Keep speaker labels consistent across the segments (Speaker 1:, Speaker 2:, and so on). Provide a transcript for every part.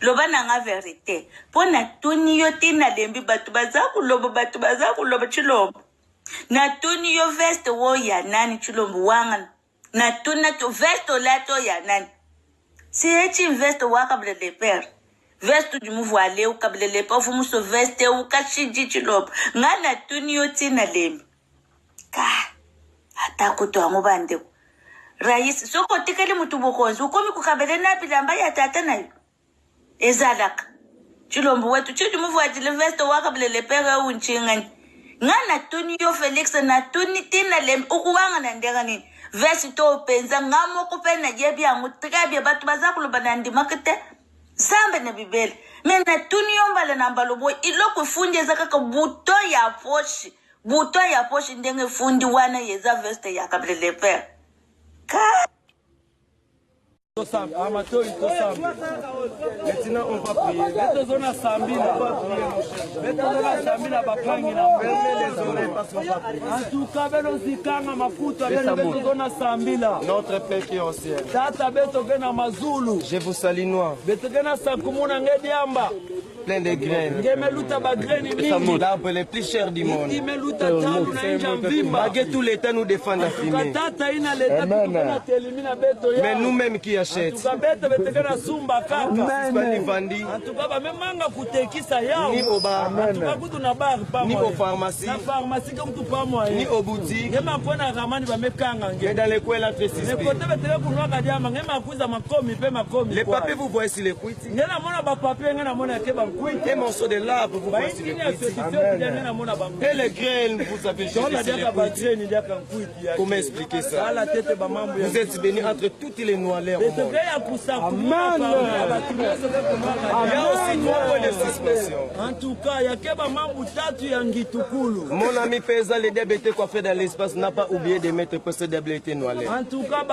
Speaker 1: loba nanga verite pona tuni yo tina lembi batu bazaku loba chilombo na tuni yo veste wo ya nani chilombo wanga na tuna to veste lato ya nani si echi veste waka blele per veste du mouvoile ou kablele pa fu muso veste ou kachiji chilombo ngana tuni yo tina lembi ka atakuto amubande rais soko tikeli mutu bokonzi ukomi kukabele na bilamba ya tata nayo ezalaka chilombo wetu chidu muvwatile veste wakablele pere unchingani ngana tuni yo Felix na tuni tina lem ukuwanga na ndega nini veste to penza ngamo kupena jebi yangu tikabye batu bazakulo banandi makete sambe na bibele mena tuni yo mbale na mbalobo iloko funje zakaka buto ya poshi ndenge fundi wana yeza veste yakablele pere
Speaker 2: Amateur, il faut sambi. Maintenant, on va prier. Mettez on a sambi, on va prier. Mettez on a sambi, on va prier. Fermez les oreilles parce qu'on va prier. En tout cas, on zikanga mafuta, mettez on a sambi là. Notre Père qui est au ciel. Tata beto gena mazulu. Je vous salue noir. Beto gena sakumuna ngediamba. Plein de graines. L'arbre le plus cher du monde. Malgré tout l'État nous défend la fumée. Mais nous-mêmes qui achètent. Ni au bar, ni aux pharmacies, ni aux boutiques. Mais dans les coins là, très suspect. Les papiers, vous voyez sur les cuites. Un morceau de l'arbre, vous voyez sur les cuites. Et les graines, vous avez jeté sur les cuites. Comment expliquer ça? Vous êtes bénis entre toutes les noirs. Amen. Il y a aussi 3 points de suspension. En tout cas, il y a que mon ami Pesa, les diabétés coiffés dans l'espace, n'a pas oublié de mettre ce diabété noir. En tout cas,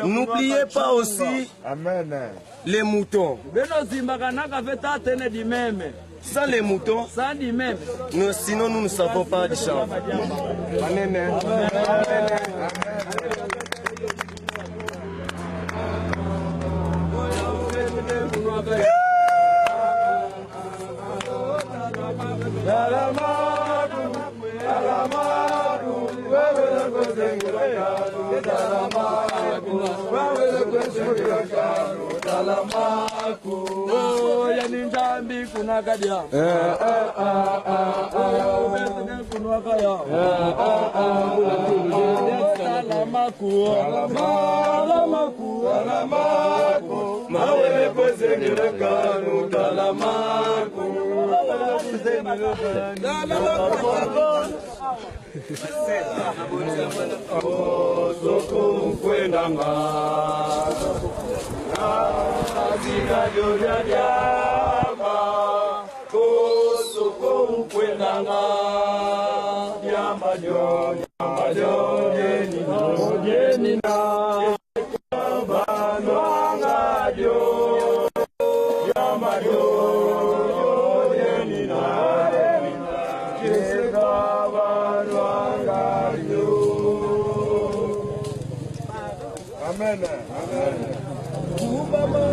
Speaker 2: n'oubliez pas aussi les moutons. Sans les moutons, sinon nous ne savons pas du chant. Amen. Amen.